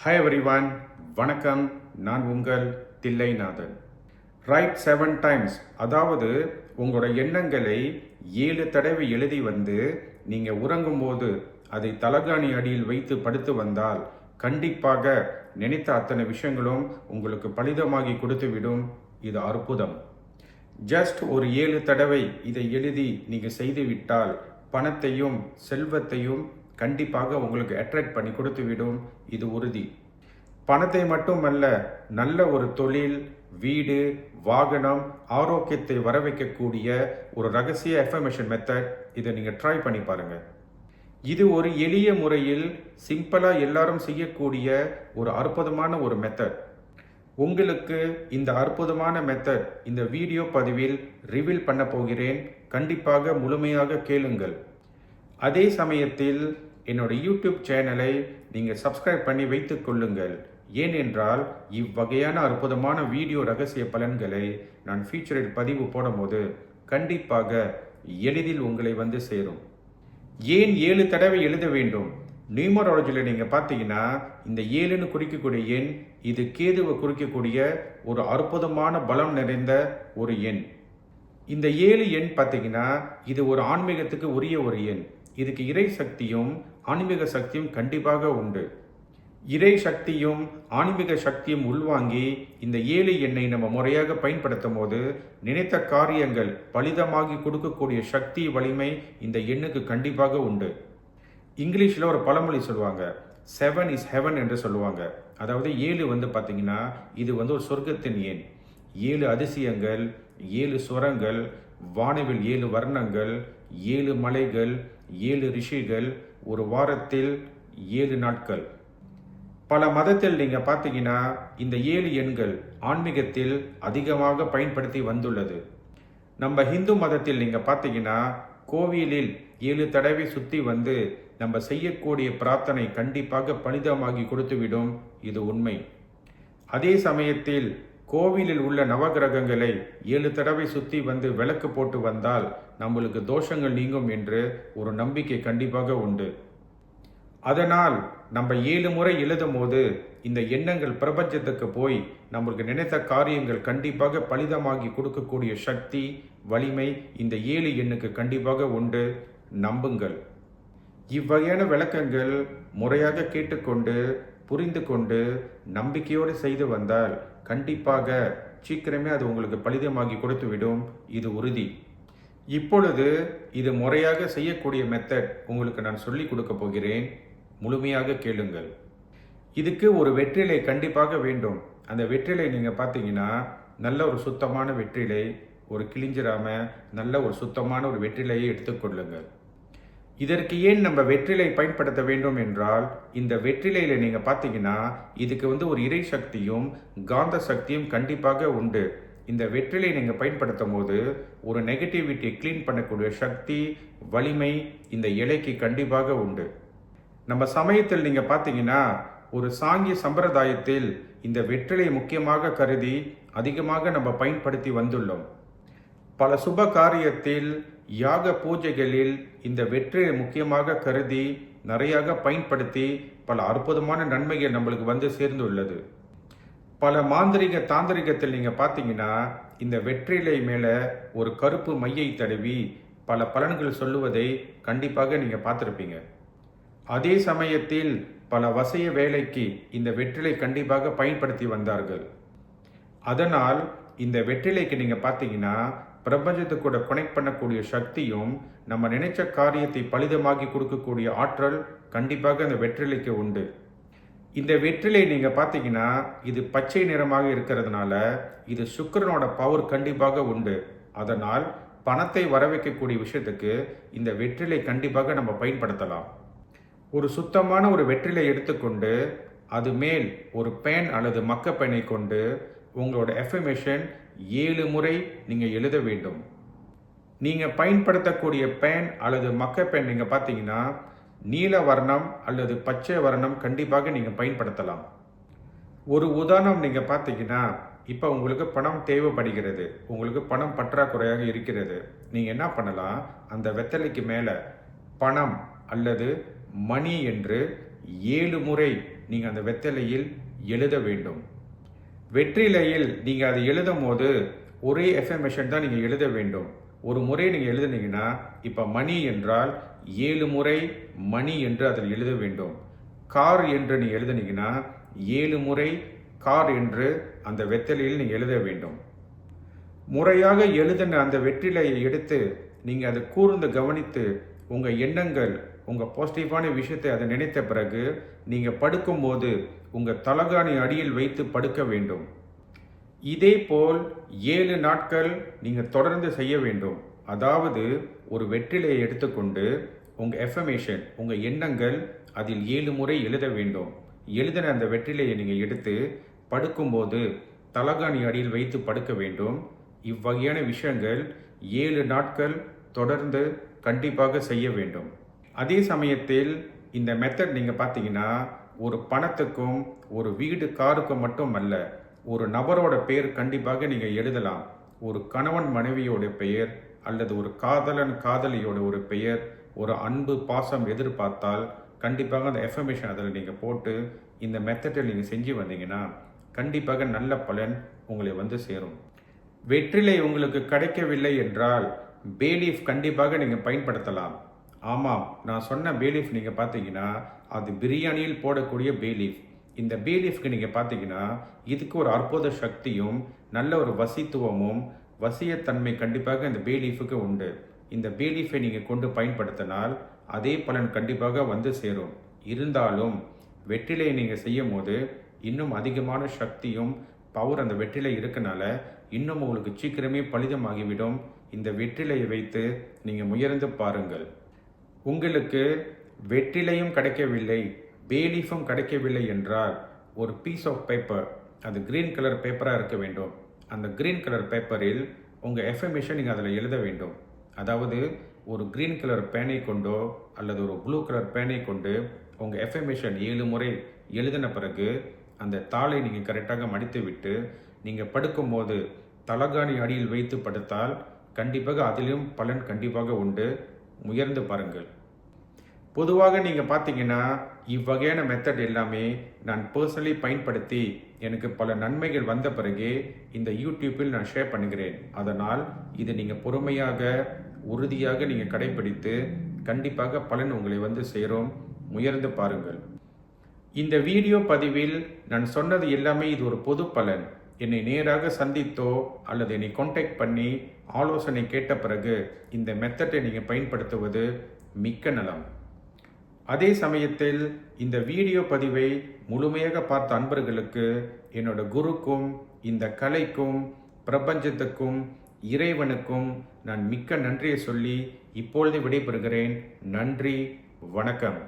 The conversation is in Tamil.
ஹாய் எவ்ரிவான், வணக்கம். நான் உங்கள் தில்லைநாதன். ரைட் 7 டைம்ஸ், அதாவது உங்களோட எண்ணங்களை 7 தடவை எழுதி வந்து நீங்கள் உறங்கும்போது அதை தலகாணி அடியில் வைத்து படுத்து வந்தால் கண்டிப்பாக நினைத்த அத்தனை விஷயங்களும் உங்களுக்கு பலிதமாகி கொடுத்துவிடும். இது அற்புதம். ஜஸ்ட் ஒரு 7 தடவை இதை எழுதி நீங்கள் செய்துவிட்டால் பணத்தையும் செல்வத்தையும் கண்டிப்பாக உங்களுக்கு அட்ராக்ட் பண்ணி கொடுத்துவிடும். இது உறுதி. பணத்தை மட்டுமல்ல, நல்ல ஒரு தொழில், வீடு, வாகனம், ஆரோக்கியத்தை வர வைக்கக்கூடிய ஒரு ரகசிய அஃபர்மேஷன் மெத்தட். இதை நீங்கள் ட்ரை பண்ணி பாருங்கள். இது ஒரு எளிய முறையில் சிம்பிளாக எல்லாரும் செய்யக்கூடிய ஒரு அற்புதமான ஒரு மெத்தட். உங்களுக்கு இந்த அற்புதமான மெத்தட் இந்த வீடியோ பதிவில் ரிவீல் பண்ண போகிறேன். கண்டிப்பாக முழுமையாக கேளுங்கள். அதே சமயத்தில் என்னோட யூடியூப் சேனலை நீங்கள் சப்ஸ்கிரைப் பண்ணி வைத்துக் கொள்ளுங்கள். ஏனென்றால் இவ்வகையான அற்புதமான வீடியோ ரகசிய பலன்களை நான் ஃபீச்சரில் பதிவு போடும்போது கண்டிப்பாக எளிதில் உங்களை வந்து சேரும். ஏன் 7 தடவை எழுத வேண்டும்? நியூமராலஜியில் நீங்கள் பார்த்தீங்கன்னா இந்த 7ன்னு குறிக்கக்கூடிய எண் இது கேதுவை குறிக்கக்கூடிய ஒரு அற்புதமான பலம் நிறைந்த ஒரு எண். இந்த 7 எண் பார்த்தீங்கன்னா இது ஒரு ஆன்மீகத்துக்கு உரிய ஒரு எண். இதுக்கு இறை சக்தியும் ஆன்மீக சக்தியும் கண்டிப்பாக உண்டு. இறை சக்தியும் ஆன்மீக சக்தியும் உள்வாங்கி இந்த 7 எண்ணை நம்ம முறையாக பயன்படுத்தும் போது நினைத்த காரியங்கள் பலிதமாகி கொடுக்கக்கூடிய சக்தி வலிமை இந்த எண்ணுக்கு கண்டிப்பாக உண்டு. இங்கிலீஷில் ஒரு பழமொழி சொல்லுவாங்க, 7 இஸ் ஹெவன் என்று சொல்லுவாங்க. அதாவது 7 வந்து பார்த்தீங்கன்னா இது வந்து ஒரு சொர்க்கத்தின் எண். 7 அதிசயங்கள், 7 சுரங்கள், வானவில் 7 வர்ணங்கள், 7 மலைகள், 7 ரிஷிகள், ஒரு வாரத்தில் 7 நாட்கள். பல மதத்தில் நீங்கள் பார்த்தீங்கன்னா இந்த 7 எண்கள் ஆன்மீகத்தில் அதிகமாக பயன்படுத்தி வந்துள்ளது. நம்ம ஹிந்து மதத்தில் நீங்கள் பார்த்தீங்கன்னா கோவிலில் 7 தடவை சுற்றி வந்து நம்ம செய்யக்கூடிய பிரார்த்தனை கண்டிப்பாக பலிதமாகி கொடுத்துவிடும். இது உண்மை. அதே சமயத்தில் கோவிலில் உள்ள நவகிரகங்களை 7 தடவை சுற்றி வந்து விளக்கு போட்டு வந்தால் நம்மளுக்கு தோஷங்கள் நீங்கும் என்று ஒரு நம்பிக்கை கண்டிப்பாக உண்டு. அதனால் நம்ம 7 முறை எழுதும் போது இந்த எண்ணங்கள் பிரபஞ்சத்துக்கு போய் நம்மளுக்கு நினைத்த காரியங்கள் கண்டிப்பாக பலிதமாகி கொடுக்கக்கூடிய சக்தி வலிமை இந்த 7 எண்ணுக்கு கண்டிப்பாக உண்டு. நம்புங்கள். இவ்வகையான விளக்கங்கள் முறையாக கேட்டுக்கொண்டு புரிந்து கொண்டு நம்பிக்கையோடு செய்து வந்தால் கண்டிப்பாக சீக்கிரமே அது உங்களுக்கு பலிதமாகி கொடுத்துவிடும். இது உறுதி. இப்பொழுது இது முறையாக செய்யக்கூடிய மெத்தட் உங்களுக்கு நான் சொல்லிக் கொடுக்க போகிறேன். முழுமையாக கேளுங்கள். இதுக்கு ஒரு வெற்றிலை கண்டிப்பாக வேண்டும். அந்த வெற்றிலை நீங்கள் பார்த்தீங்கன்னா நல்ல ஒரு சுத்தமான வெற்றிலை, ஒரு கிழிஞ்சிராம நல்ல ஒரு சுத்தமான ஒரு வெற்றிலையை எடுத்துக்கொள்ளுங்கள். இதற்கு ஏன் நம்ம வெற்றிலை பயன்படுத்த வேண்டும் என்றால் இந்த வெற்றிலையில் நீங்கள் பார்த்தீங்கன்னா இதுக்கு வந்து ஒரு இறை சக்தியும் காந்த சக்தியும் கண்டிப்பாக உண்டு. இந்த வெற்றிலை நீங்கள் பயன்படுத்தும் போது ஒரு நெகட்டிவிட்டியை க்ளீன் பண்ணக்கூடிய சக்தி வலிமை இந்த இலைக்கு கண்டிப்பாக உண்டு. நம்ம சமயத்தில் நீங்கள் பார்த்தீங்கன்னா ஒரு சாங்கிய சம்பிரதாயத்தில் இந்த வெற்றிலை முக்கியமாக கருதி அதிகமாக நம்ம பயன்படுத்தி வந்துள்ளோம். பல சுப காரியத்தில் யாக பூஜைகளில் இந்த வெற்றிலை முக்கியமாக கருதி நிறையாக பயன்படுத்தி பல அற்புதமான நன்மைகள் நம்மளுக்கு வந்து சேர்ந்துள்ளது. பல மாந்திரிக தாந்திரிகத்தில் நீங்கள் பார்த்தீங்கன்னா இந்த வெற்றிலை மேலே ஒரு கருப்பு மையை தடவி பல பலன்கள் சொல்லுவதை கண்டிப்பாக நீங்கள் பார்த்துருப்பீங்க. அதே சமயத்தில் பல வசிய வேலைக்கு இந்த வெற்றிலை கண்டிப்பாக பயன்படுத்தி வந்தார்கள். அதனால் இந்த வெற்றிலைக்கு நீங்கள் பார்த்தீங்கன்னா பிரபஞ்சத்து கூட கனெக்ட் பண்ணக்கூடிய சக்தியும் நம்ம நினைச்ச காரியத்தை பலிதமாகி கொடுக்கக்கூடிய ஆற்றல் கண்டிப்பாக அந்த வெற்றிலைக்கு உண்டு. இந்த வெற்றிலை நீங்கள் பார்த்தீங்கன்னா இது பச்சை நிறமாக இருக்கிறதுனால இது சுக்கிரனோட பவர் கண்டிப்பாக உண்டு. அதனால் பணத்தை வர வைக்கக்கூடிய விஷயத்துக்கு இந்த வெற்றிலை கண்டிப்பாக நம்ம பயன்படுத்தலாம். ஒரு சுத்தமான ஒரு வெற்றிலை எடுத்துக்கொண்டு அது மேல் ஒரு பேன் அல்லது மக்க பெண்ணை கொண்டு உங்களோட அஃபர்மேஷன் 7 முறை நீங்கள் எழுத வேண்டும். நீங்கள் பயன்படுத்தக்கூடிய பேன் அல்லது மக்க பெண் நீங்கள் பார்த்தீங்கன்னா நீல வர்ணம் அல்லது பச்சை வர்ணம் கண்டிப்பாக நீங்கள் பயன்படுத்தலாம். ஒரு உதாரணம் நீங்கள் பார்த்தீங்கன்னா இப்போ உங்களுக்கு பணம் தேவைப்படுகிறது, உங்களுக்கு பணம் பற்றாக்குறையாக இருக்கிறது. நீங்கள் என்ன பண்ணலாம், அந்த வெத்தலைக்கு மேலே பணம் அல்லது மணி என்று 7 முறை நீங்கள் அந்த வெத்தலையில் எழுத வேண்டும். வெற்றிலையில் நீங்கள் அதை எழுதும் போது ஒரே எஃபர்மேஷன் தான் நீங்கள் எழுத வேண்டும். ஒரு முறை நீங்கள் எழுதுனீங்கன்னா, இப்போ மணி என்றால் 7 முறை மணி என்று அதில் எழுத வேண்டும். கார் என்று நீங்கள் எழுதுனீங்கன்னா 7 முறை கார் என்று அந்த வெத்தலையில் நீங்கள் எழுத வேண்டும். முறையாக எழுதின அந்த வெற்றிலையை எடுத்து நீங்கள் அதை கூர்ந்து கவனித்து உங்கள் எண்ணங்கள், உங்கள் பாசிட்டிவான விஷயத்தை அதை நினைத்த பிறகு நீங்கள் படுக்கும்போது உங்கள் தலகாணி அடியில் வைத்து படுக்க வேண்டும். இதே போல் 7 நாட்கள் நீங்கள் தொடர்ந்து செய்ய வேண்டும். அதாவது ஒரு வெற்றிலையை எடுத்துக்கொண்டு உங்கள் எஃபர்மேஷன், உங்கள் எண்ணங்கள் அதில் 7 முறை எழுத வேண்டும். எழுதின அந்த வெற்றிலையை நீங்கள் எடுத்து படுக்கும்போது தலகாணி அடியில் வைத்து படுக்க வேண்டும். இவ்வகையான விஷயங்கள் 7 நாட்கள் தொடர்ந்து கண்டிப்பாக செய்ய வேண்டும். அதே சமயத்தில் இந்த மெத்தட் நீங்கள் பார்த்தீங்கன்னா ஒரு பணத்துக்கும் ஒரு வீடு காருக்கும் மட்டும் அல்ல, ஒரு நபரோட பெயர் கண்டிப்பாக நீங்கள் எழுதலாம். ஒரு கணவன் மனைவியோட பெயர் அல்லது ஒரு காதலன் காதலியோட ஒரு பெயர், ஒரு அன்பு பாசம் எதிர்பார்த்தால் கண்டிப்பாக அந்த எஃபர்மேஷன் அதில் நீங்கள் போட்டு இந்த மெத்தடில் நீங்கள் செஞ்சு வந்தீங்கன்னா கண்டிப்பாக நல்ல பலன் உங்களை வந்து சேரும். வெற்றிலை உங்களுக்கு கிடைக்கவில்லை என்றால் பேலீஃப் கண்டிப்பாக நீங்கள் பயன்படுத்தலாம். ஆமாம், நான் சொன்ன பேலீஃப் நீங்கள் பார்த்தீங்கன்னா அது பிரியாணியில் போடக்கூடிய பேலீஃப். இந்த பேலீஃப்க்கு நீங்கள் பார்த்தீங்கன்னா இதுக்கு ஒரு அற்புத சக்தியும் நல்ல ஒரு வசித்துவமும் வசியத்தன்மை கண்டிப்பாக இந்த பேலீஃபுக்கு உண்டு. இந்த பேலீஃபை நீங்கள் கொண்டு பயன்படுத்தினால் அதே பலன் கண்டிப்பாக வந்து சேரும். இருந்தாலும் வெற்றிலையை நீங்கள் செய்யும் போது இன்னும் அதிகமான சக்தியும் பவர் அந்த வெற்றிலை இருக்கனால இன்னும் உங்களுக்கு சீக்கிரமே பலிதமாகிவிடும். இந்த வெற்றிலையை வைத்து நீங்கள் முயர்ந்து பாருங்கள். உங்களுக்கு வெற்றிலையும் கிடைக்கவில்லை, பேலீஃபும் கிடைக்கவில்லை என்றால் ஒரு பீஸ் ஆஃப் பேப்பர், அது கிரீன் கலர் பேப்பராக இருக்க வேண்டும். அந்த கிரீன் கலர் பேப்பரில் உங்கள் எஃபர்மேஷன் நீங்கள் அதில் எழுத வேண்டும். அதாவது ஒரு கிரீன் கலர் பேனை கொண்டோ அல்லது ஒரு ப்ளூ கலர் பேனை கொண்டு உங்கள் எஃபர்மேஷன் 7 முறை எழுதின பிறகு அந்த தாளை நீங்கள் கரெக்டாக மடித்து விட்டு நீங்கள் படுக்கும்போது தலகாணி அடியில் வைத்து படுத்தால் கண்டிப்பாக அதிலும் பலன் கண்டிப்பாக உண்டு. முயர்ந்து பாருங்கள். பொதுவாக நீங்கள் பார்த்தீங்கன்னா இவ்வகையான மெத்தட் எல்லாமே நான் பர்சனலி பயன்படுத்தி எனக்கு பல நன்மைகள் வந்த பிறகு இந்த யூடியூப்பில் நான் ஷேர் பண்ணுகிறேன். அதனால் இது நீங்கள் பொறுமையாக உறுதியாக நீங்கள் கடைபிடித்து கண்டிப்பாக பலன் உங்களை வந்து சேரும். முயர்ந்து பாருங்கள். இந்த வீடியோ பதிவில் நான் சொன்னது எல்லாமே இது ஒரு பொது பலன். என்னை நேராக சந்தித்தோ அல்லது என்னை கான்டாக்ட் பண்ணி ஆலோசனை கேட்ட பிறகு இந்த மெத்தடை நீங்கள் பயன்படுத்துவது மிக்க நலம். அதே சமயத்தில் இந்த வீடியோ பதிவை முழுமையாக பார்த்த அன்பர்களுக்கு என்னோட குருக்கும் இந்த கலைக்கும் பிரபஞ்சத்துக்கும் இறைவனுக்கும் நான் மிக்க நன்றியை சொல்லி இப்பொழுது விடைபெறுகிறேன். நன்றி, வணக்கம்.